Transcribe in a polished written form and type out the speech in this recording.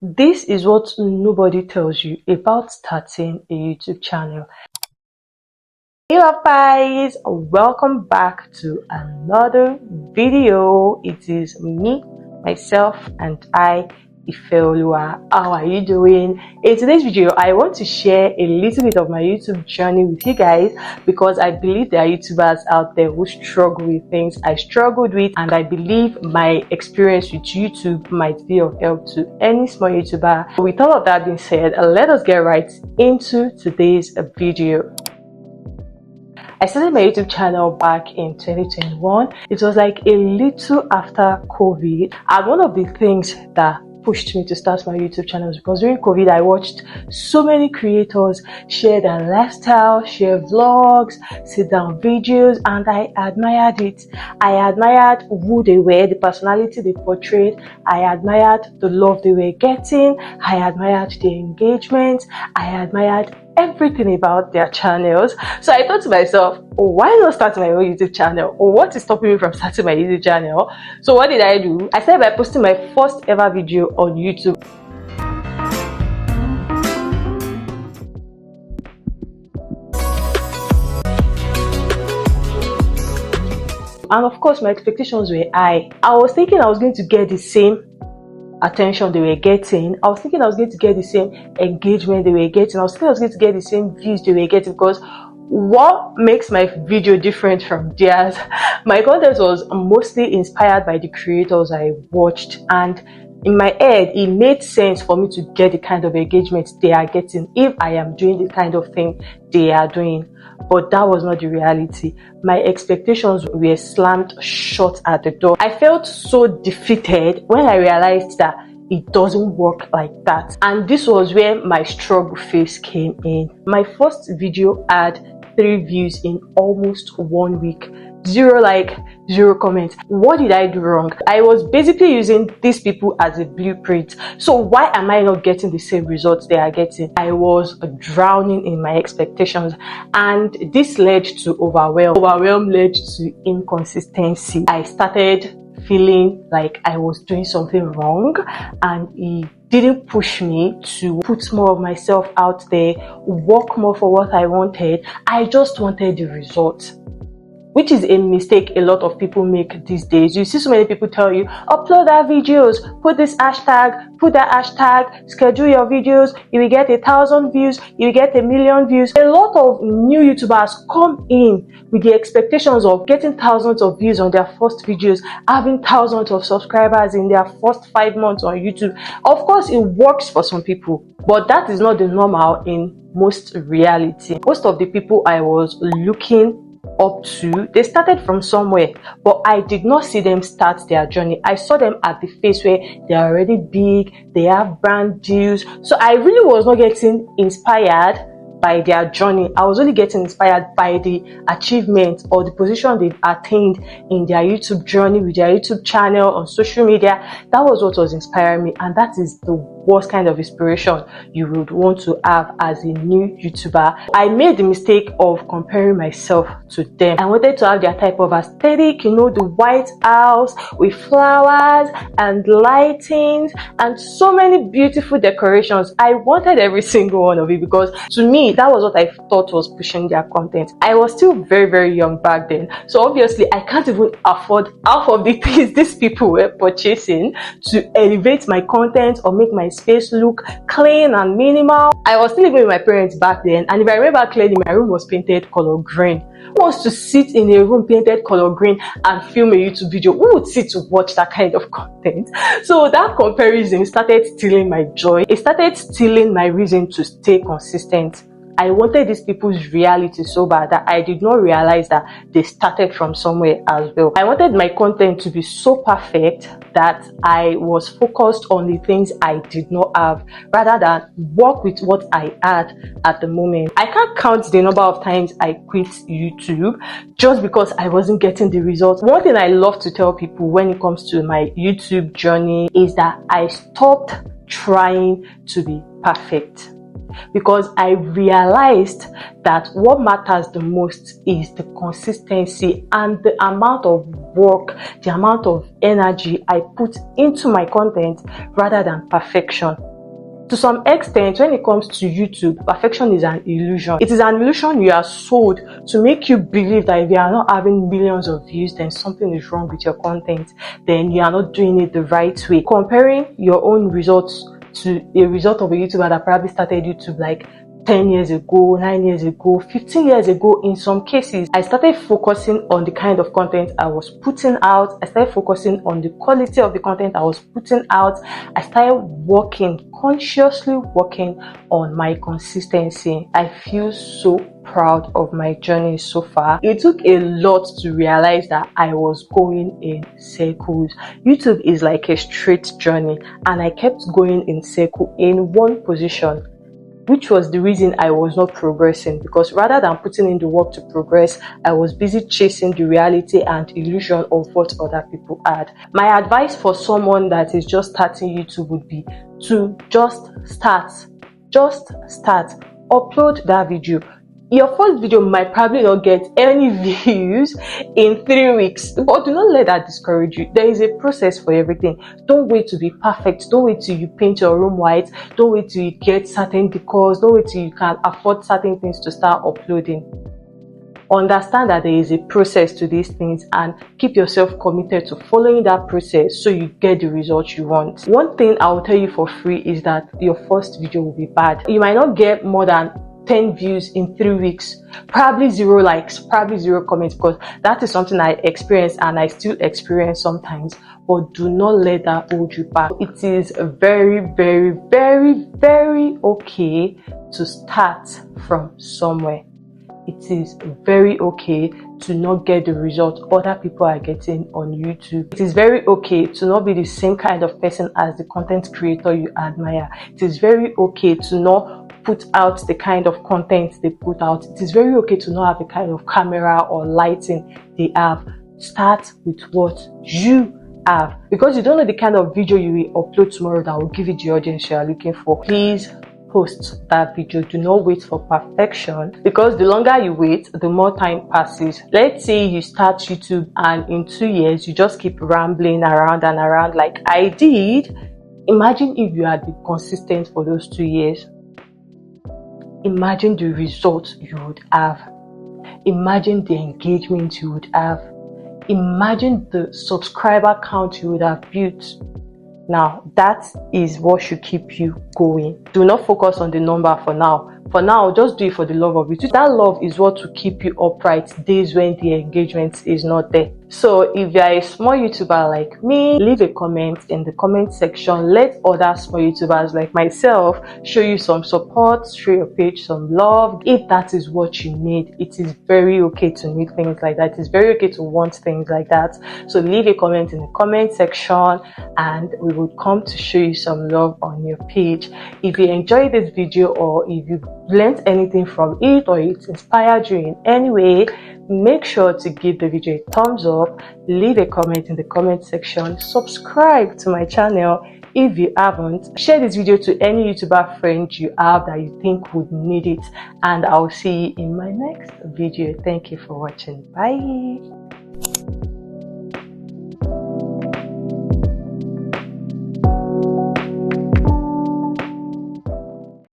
This is what nobody tells you about starting a YouTube channel. Hey up guys, welcome back to another video. It is me, myself, and I, Ifeoluwa. How are you doing? In today's video, I want to share a little bit of my YouTube journey with you guys because I believe there are YouTubers out there who struggle with things I struggled with, and I believe my experience with YouTube might be of help to any small YouTuber. With all of that being said, let us get right into today's video. I started my YouTube channel back in 2021. It was like a little after COVID, and one of the things that pushed me to start my YouTube channel was because during COVID I watched so many creators share their lifestyle, share vlogs, sit down videos, and I admired it. I admired who they were, the personality they portrayed. I admired the love they were getting. I admired the engagement. I admired everything about their channels. So I thought to myself, why not start my own YouTube channel? Or what is stopping me from starting my YouTube channel? So what did I do? I started by posting my first ever video on YouTube. And of course, my expectations were high. I was thinking I was going to get the same attention they were getting. I was thinking I was going to get the same engagement they were getting. I was thinking I was going to get the same views they were getting, because what makes my video different from theirs? My content was mostly inspired by the creators I watched, and in my head it made sense for me to get the kind of engagement they are getting if I am doing the kind of thing they are doing. But that was not the reality. My expectations were slammed shut at the door. I felt so defeated when I realized that it doesn't work like that. And this was where my struggle phase came in. My first video had 3 views in almost 1 week. 0 like, 0 comments. What did I do wrong? I was basically using these people as a blueprint. So why am I not getting the same results they are getting? I was drowning in my expectations, and this led to overwhelm. Overwhelm led to inconsistency. I started feeling like I was doing something wrong, and it didn't push me to put more of myself out there, work more for what I wanted. I just wanted the result, which is a mistake a lot of people make these days. You see so many people tell you, upload our videos, put this hashtag, put that hashtag, schedule your videos, you will get 1,000 views, you will get 1,000,000 views. A lot of new YouTubers come in with the expectations of getting thousands of views on their first videos, having thousands of subscribers in their first 5 months on YouTube. Of course, it works for some people, but that is not the normal in most reality. Most of the people I was looking up to, they started from somewhere, but I did not see them start their journey. I saw them at the phase where they are already big, they have brand deals. So I really was not getting inspired by their journey. I was only getting inspired by the achievement or the position they've attained in their YouTube journey, with their YouTube channel, on social media. That was what was inspiring me, and that is the worst kind of inspiration you would want to have as a new YouTuber. I made the mistake of comparing myself to them. I wanted to have their type of aesthetic, you know, the White House with flowers and lightings and so many beautiful decorations. I wanted every single one of it, because to me, that was what I thought was pushing their content. I was still very, very young back then, so obviously I can't even afford half of the things these people were purchasing to elevate my content or make my space look clean and minimal. I was still living with my parents back then, and if I remember clearly, my room was painted color green. Who wants to sit in a room painted color green and film a YouTube video? Who would sit to watch that kind of content? So that comparison started stealing my joy. It started stealing my reason to stay consistent. I wanted these people's reality so bad that I did not realize that they started from somewhere as well. I wanted my content to be so perfect that I was focused on the things I did not have, rather than work with what I had at the moment. I can't count the number of times I quit YouTube just because I wasn't getting the results. One thing I love to tell people when it comes to my YouTube journey is that I stopped trying to be perfect, because I realized that what matters the most is the consistency and the amount of work, the amount of energy I put into my content rather than perfection. To some extent, when it comes to YouTube, perfection is an illusion. It is an illusion you are sold to make you believe that if you are not having millions of views, then something is wrong with your content. Then you are not doing it the right way. Comparing your own results to a result of a YouTuber that probably started YouTube like 10 years ago, 9 years ago, 15 years ago, in some cases, I started focusing on the kind of content I was putting out. I started focusing on the quality of the content I was putting out. I started consciously working on my consistency. I feel so proud of my journey so far. It took a lot to realize that I was going in circles. YouTube is like a straight journey, and I kept going in circle in one position, which was the reason I was not progressing, because rather than putting in the work to progress, I was busy chasing the reality and illusion of what other people had. My advice for someone that is just starting YouTube would be to just start. Upload that video. Your first video might probably not get any views in 3 weeks, but do not let that discourage you. There is a process for everything. Don't wait to be perfect. Don't wait till you paint your room white. Don't wait till you get certain decors. Don't wait till you can afford certain things to start uploading. Understand that there is a process to these things, and keep yourself committed to following that process so you get the results you want. One thing I will tell you for free is that your first video will be bad. You might not get more than 10 views in 3 weeks, probably 0 likes, probably 0 comments, because that is something I experienced and I still experience sometimes. But do not let that hold you back. It is very, very, very, very okay to start from somewhere. It is very okay to not get the result other people are getting on YouTube. It is very okay to not be the same kind of person as the content creator you admire. It is very okay to not put out the kind of content they put out. It is very okay to not have the kind of camera or lighting they have. Start with what you have, because you don't know the kind of video you will upload tomorrow that will give you the audience you are looking for. Please post that video. Do not wait for perfection, because the longer you wait, the more time passes. Let's say you start YouTube and in 2 years you just keep rambling around and around like I did. Imagine if you had been consistent for those 2 years. Imagine the results you would have. Imagine the engagement you would have. Imagine the subscriber count you would have built. Now, that is what should keep you going. Do not focus on the number for now. For now, just do it for the love of it. That love is what will keep you upright days when the engagement is not there. So if you are a small YouTuber like me, leave a comment in the comment section. Let other small YouTubers like myself show you some support, show your page some love. If that is what you need, it is very okay to need things like that. It is very okay to want things like that. So leave a comment in the comment section and we will come to show you some love on your page. If you enjoyed this video, or if you learned anything from it, or it inspired you in any way, make sure to give the video a thumbs up, leave a comment in the comment section, subscribe to my channel if you haven't, share this video to any YouTuber friend you have that you think would need it, and I'll see you in my next video. Thank you for watching. Bye.